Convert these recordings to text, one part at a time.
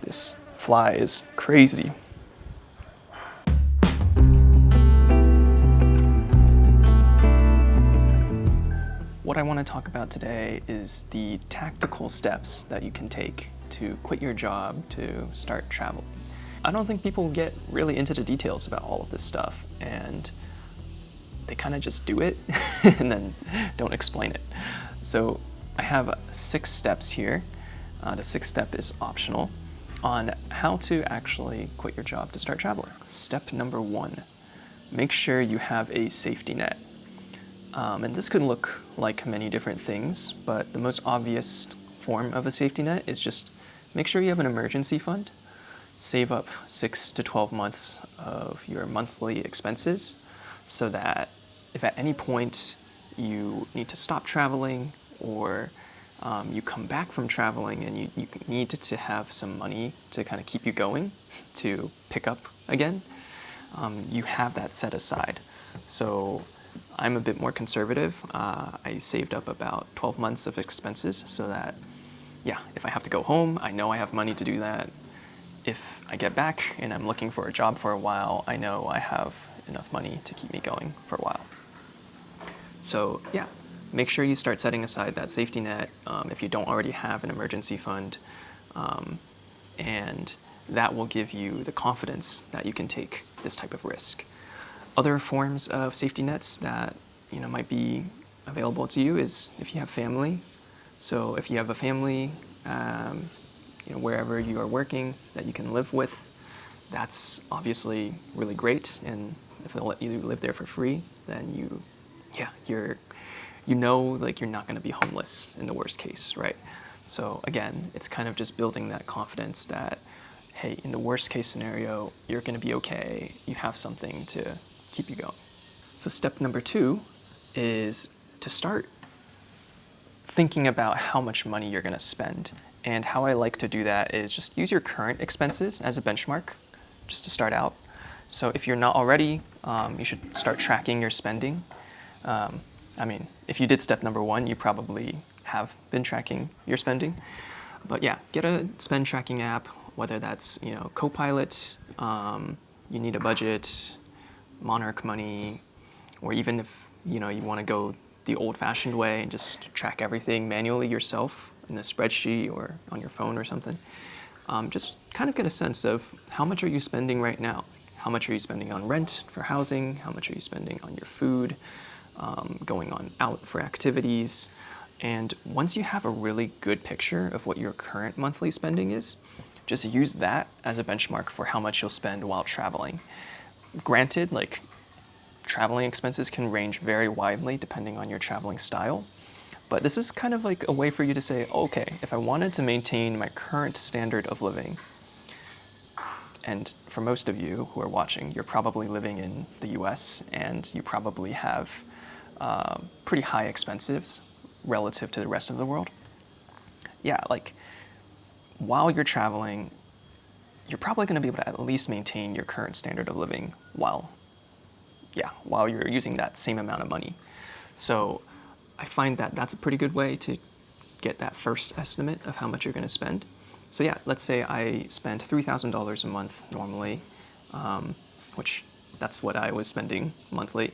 This fly is crazy. What I want to talk about today is the tactical steps that you can take to quit your job to start traveling. I don't think people get really into the details about all of this stuff, and they kind of just do it and then don't explain it. So I have 6 steps here. The 6th step is optional on how to actually quit your job to start traveling. Step number 1, make sure you have a safety net. And this could look like many different things, but the most obvious form of a safety net is just make sure you have an emergency fund. Save up 6 to 12 months of your monthly expenses so that if at any point you need to stop traveling or you come back from traveling and you need to have some money to kind of keep you going to pick up again, you have that set aside. So I'm a bit more conservative. I saved up about 12 months of expenses so that, if I have to go home, I know I have money to do that. If I get back and I'm looking for a job for a while, I know I have enough money to keep me going for a while. So make sure you start setting aside that safety net if you don't already have an emergency fund, and that will give you the confidence that you can take this type of risk. Other forms of safety nets that might be available to you is if you have family. So if you have a family, wherever you are working that you can live with, that's obviously really great. And if they'll let you live there for free, then you're not going to be homeless in the worst case, right? So again, it's kind of just building that confidence that, hey, in the worst case scenario, you're going to be okay. You have something to keep you going. So step number 2 is to start thinking about how much money you're going to spend. And how I like to do that is just use your current expenses as a benchmark, just to start out. So if you're not already, you should start tracking your spending. If you did step number 1, you probably have been tracking your spending. But get a spend tracking app, whether that's Copilot, you need a budget, Monarch Money, or even if you want to go the old-fashioned way and just track everything manually yourself in a spreadsheet or on your phone or something. Just kind of get a sense of how much are you spending right now? How much are you spending on rent for housing? How much are you spending on your food? Going on out for activities. And once you have a really good picture of what your current monthly spending is, just use that as a benchmark for how much you'll spend while traveling. Granted, traveling expenses can range very widely depending on your traveling style, but this is kind of like a way for you to say, okay, if I wanted to maintain my current standard of living, and for most of you who are watching, you're probably living in the US and you probably have pretty high expenses relative to the rest of the world. While you're traveling, you're probably going to be able to at least maintain your current standard of living while you're using that same amount of money. So I find that that's a pretty good way to get that first estimate of how much you're going to spend. So let's say I spend $3,000 a month normally, which that's what I was spending monthly.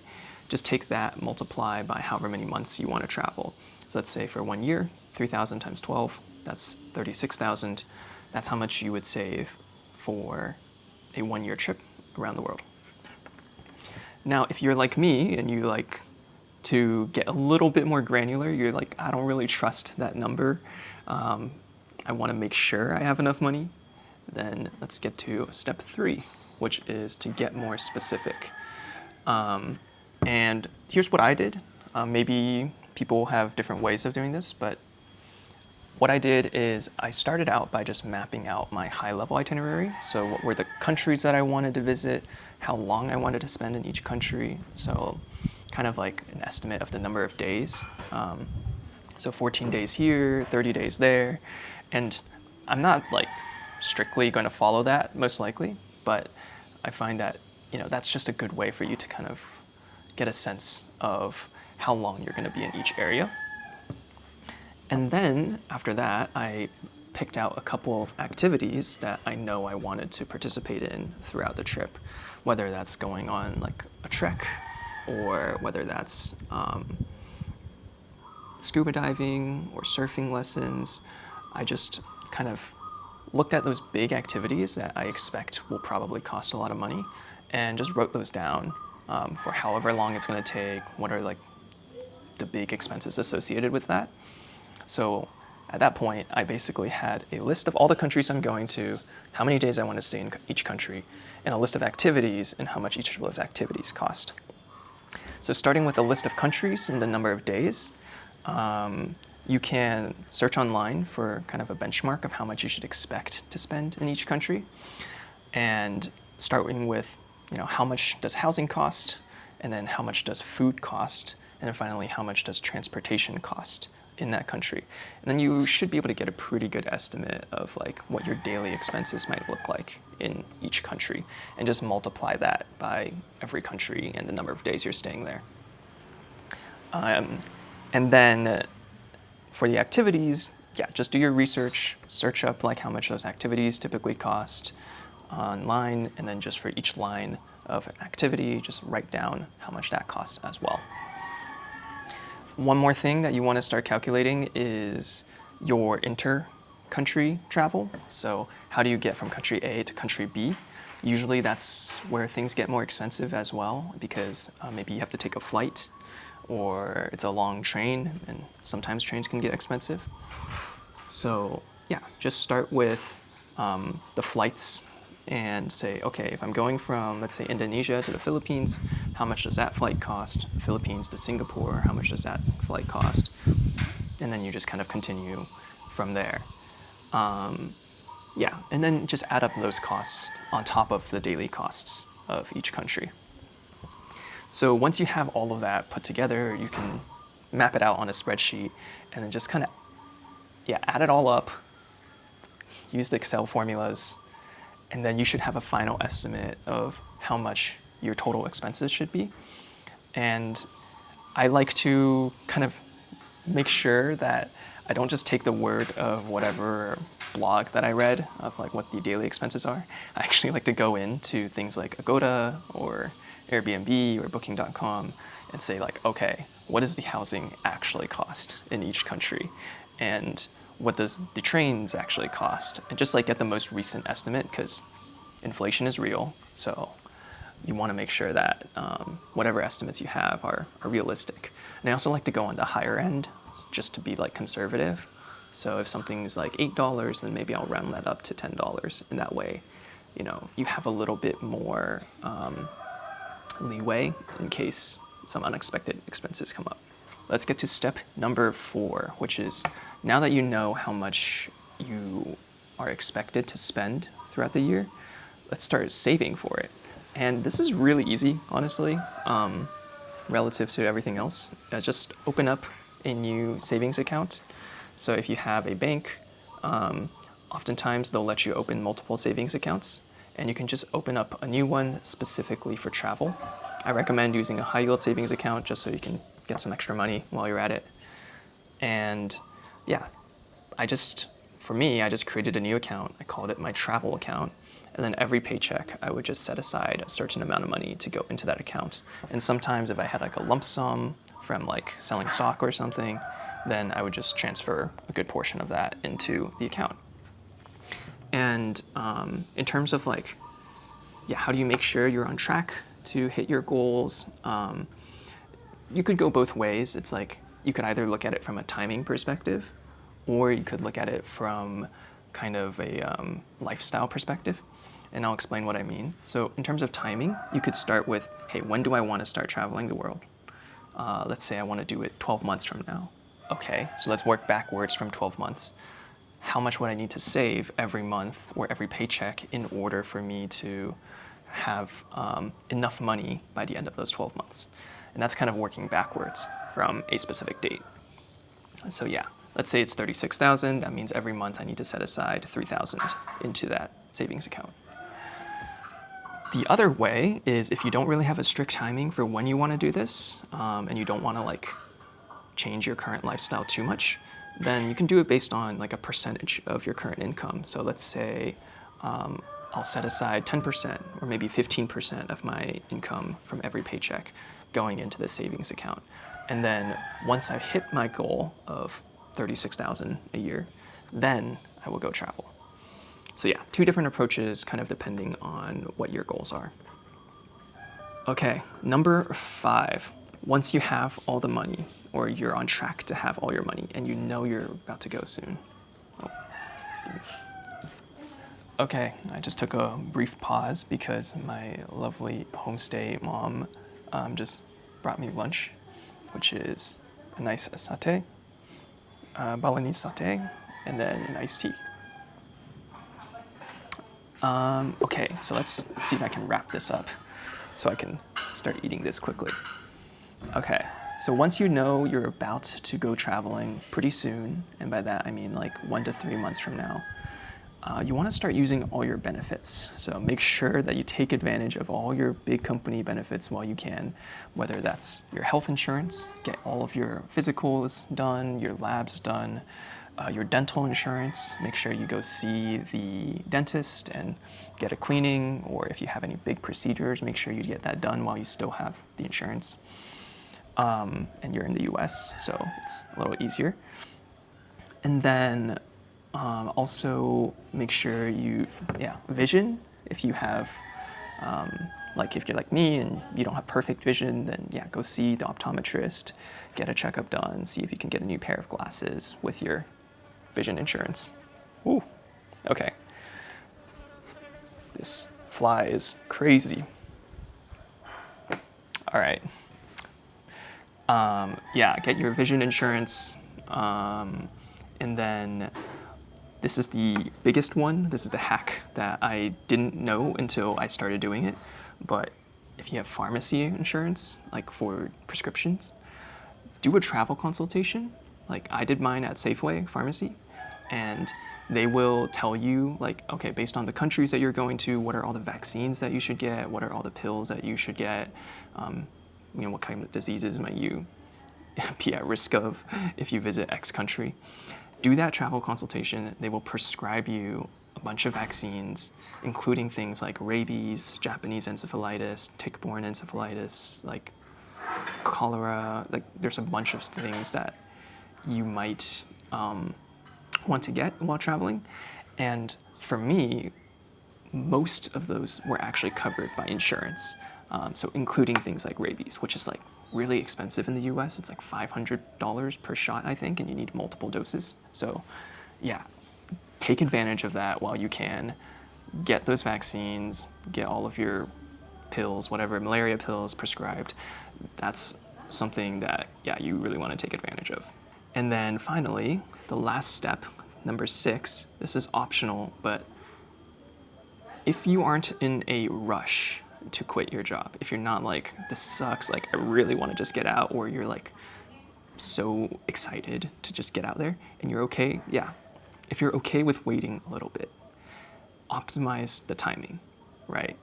Just take that, multiply by however many months you want to travel. So let's say for 1 year, 3,000 times 12, that's 36,000. That's how much you would save for a 1-year trip around the world. Now, if you're like me and you like to get a little bit more granular, you're like, I don't really trust that number. I want to make sure I have enough money. Then let's get to step 3, which is to get more specific. And here's what I did. Maybe people have different ways of doing this, but what I did is I started out by just mapping out my high-level itinerary. So what were the countries that I wanted to visit, how long I wanted to spend in each country. So kind of like an estimate of the number of days. So 14 days here, 30 days there. And I'm not strictly going to follow that, most likely, but I find that, that's just a good way for you to kind of get a sense of how long you're going to be in each area. And then after that, I picked out a couple of activities that I know I wanted to participate in throughout the trip, whether that's going on like a trek or whether that's scuba diving or surfing lessons. I just kind of looked at those big activities that I expect will probably cost a lot of money and just wrote those down for however long it's going to take, what are like the big expenses associated with that. So at that point, I basically had a list of all the countries I'm going to, how many days I want to stay in each country, and a list of activities and how much each of those activities cost. So starting with a list of countries and the number of days, you can search online for kind of a benchmark of how much you should expect to spend in each country. And starting with, how much does housing cost, and then how much does food cost, and then finally, how much does transportation cost in that country. And then you should be able to get a pretty good estimate of like what your daily expenses might look like in each country, and just multiply that by every country and the number of days you're staying there. And then for the activities, just do your research, search up like how much those activities typically cost online, and then just for each line of an activity, just write down how much that costs as well. One more thing that you want to start calculating is your inter-country travel. So how do you get from country A to country B? Usually that's where things get more expensive as well, because maybe you have to take a flight, or it's a long train, and sometimes trains can get expensive. So just start with the flights and say, okay, if I'm going from, let's say, Indonesia to the Philippines, how much does that flight cost? Philippines to Singapore, how much does that flight cost? And then you just kind of continue from there. And then just add up those costs on top of the daily costs of each country. So once you have all of that put together, you can map it out on a spreadsheet and then just kind of, add it all up, use the Excel formulas, and then you should have a final estimate of how much your total expenses should be. And I like to kind of make sure that I don't just take the word of whatever blog that I read of like what the daily expenses are. I actually like to go into things like Agoda or Airbnb or Booking.com and say like, okay, what does the housing actually cost in each country? And what does the trains actually cost? And just like get the most recent estimate, because inflation is real. So you want to make sure that whatever estimates you have are realistic. And I also like to go on the higher end just to be like conservative. So if something's like $8, then maybe I'll round that up to $10. And that way, you have a little bit more leeway in case some unexpected expenses come up. Let's get to step number 4, which is now that you know how much you are expected to spend throughout the year, let's start saving for it. And this is really easy, honestly, relative to everything else. Just open up a new savings account. So if you have a bank, oftentimes they'll let you open multiple savings accounts, and you can just open up a new one specifically for travel. I recommend using a high yield savings account just so you can get some extra money while you're at it. And I just created a new account. I called it my travel account. And then every paycheck, I would just set aside a certain amount of money to go into that account. And sometimes if I had like a lump sum from like selling stock or something, then I would just transfer a good portion of that into the account. And in terms of like, how do you make sure you're on track to hit your goals? You could go both ways. It's like you could either look at it from a timing perspective, or you could look at it from kind of a lifestyle perspective. And I'll explain what I mean. So in terms of timing, you could start with, hey, when do I want to start traveling the world? Let's say I want to do it 12 months from now. Okay, so let's work backwards from 12 months. How much would I need to save every month or every paycheck in order for me to have enough money by the end of those 12 months? And that's kind of working backwards from a specific date. So let's say it's $36,000. That means every month I need to set aside $3,000 into that savings account. The other way is if you don't really have a strict timing for when you want to do this, and you don't want to like change your current lifestyle too much, then you can do it based on like a percentage of your current income. So let's say I'll set aside 10% or maybe 15% of my income from every paycheck going into the savings account. And then once I hit my goal of 36,000 a year, then I will go travel. So yeah, two different approaches kind of depending on what your goals are. Okay, number 5. Once you have all the money, or you're on track to have all your money, and you know you're about to go soon. Oh. Okay, I just took a brief pause because my lovely homestay mom just brought me lunch, which is a nice satay, Balinese satay, and then an iced tea. Okay, so let's see if I can wrap this up so I can start eating this quickly. Okay, so once you know you're about to go traveling pretty soon, and by that I mean like 1 to 3 months from now, you want to start using all your benefits. So make sure that you take advantage of all your big company benefits while you can, whether that's your health insurance, get all of your physicals done, your labs done, your dental insurance, make sure you go see the dentist and get a cleaning, or if you have any big procedures, make sure you get that done while you still have the insurance. And you're in the US, so it's a little easier. And then also make sure vision, if you have, like if you're like me and you don't have perfect vision, then yeah, go see the optometrist, get a checkup done, see if you can get a new pair of glasses with your vision insurance. Ooh, okay. This fly is crazy. All right. Get your vision insurance, and then this is the biggest one. This is the hack that I didn't know until I started doing it. But if you have pharmacy insurance, like for prescriptions, do a travel consultation. Like I did mine at Safeway Pharmacy, and they will tell you like, okay, based on the countries that you're going to, what are all the vaccines that you should get? What are all the pills that you should get? What kind of diseases might you be at risk of if you visit X country? Do that travel consultation. They will prescribe you a bunch of vaccines, including things like rabies, Japanese encephalitis, tick-borne encephalitis, like cholera. Like there's a bunch of things that you might want to get while traveling. And for me, most of those were actually covered by insurance. So including things like rabies, which is like really expensive in the US. It's like $500 per shot, I think, and you need multiple doses. So yeah, take advantage of that while you can. Get those vaccines, get all of your pills, whatever, malaria pills prescribed. That's something that, yeah, you really want to take advantage of. And then finally, the last step, number 6, this is optional, but if you aren't in a rush to quit your job, if you're not like, this sucks, like I really want to just get out, or you're like so excited to just get out there and you're okay, yeah. If you're okay with waiting a little bit, optimize the timing, right?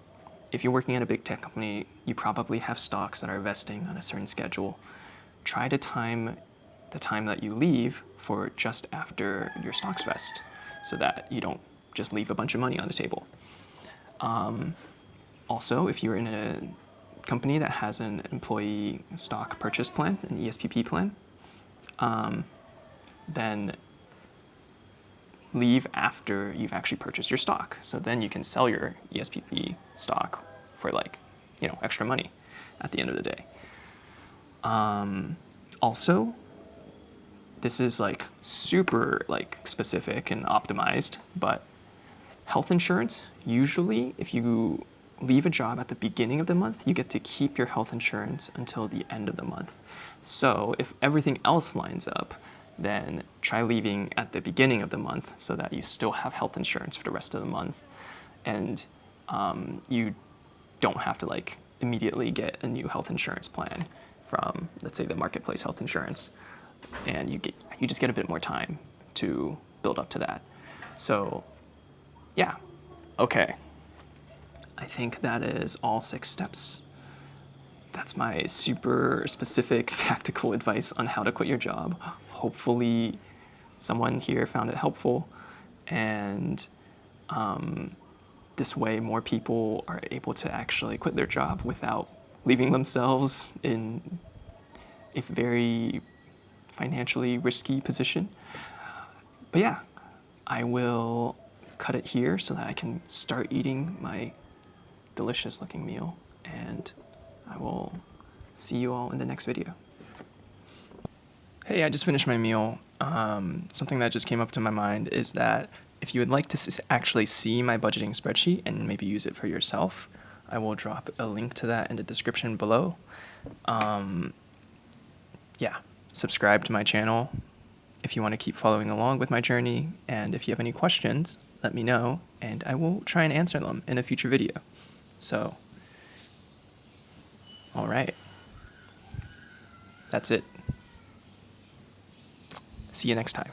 If you're working at a big tech company, you probably have stocks that are vesting on a certain schedule. Try to time the time that you leave for just after your stocks vest so that you don't just leave a bunch of money on the table. Also, if you're in a company that has an employee stock purchase plan, an ESPP plan, then leave after you've actually purchased your stock. So then you can sell your ESPP stock for like, extra money at the end of the day. Also, this is like super like specific and optimized, but health insurance, usually if you leave a job at the beginning of the month, you get to keep your health insurance until the end of the month. So if everything else lines up, then try leaving at the beginning of the month so that you still have health insurance for the rest of the month. And you don't have to like immediately get a new health insurance plan from, let's say, the Marketplace Health Insurance. And you just get a bit more time to build up to that. So yeah, okay. I think that is all 6 steps. That's my super specific tactical advice on how to quit your job. Hopefully someone here found it helpful, and this way more people are able to actually quit their job without leaving themselves in a very financially risky position. But yeah, I will cut it here so that I can start eating my delicious looking meal, and I will see you all in the next video. Hey, I just finished my meal. Something that just came up to my mind is that if you would like to actually see my budgeting spreadsheet and maybe use it for yourself, I will drop a link to that in the description below. Yeah, subscribe to my channel if you want to keep following along with my journey, and if you have any questions, let me know, and I will try and answer them in a future video. So, all right. That's it. See you next time.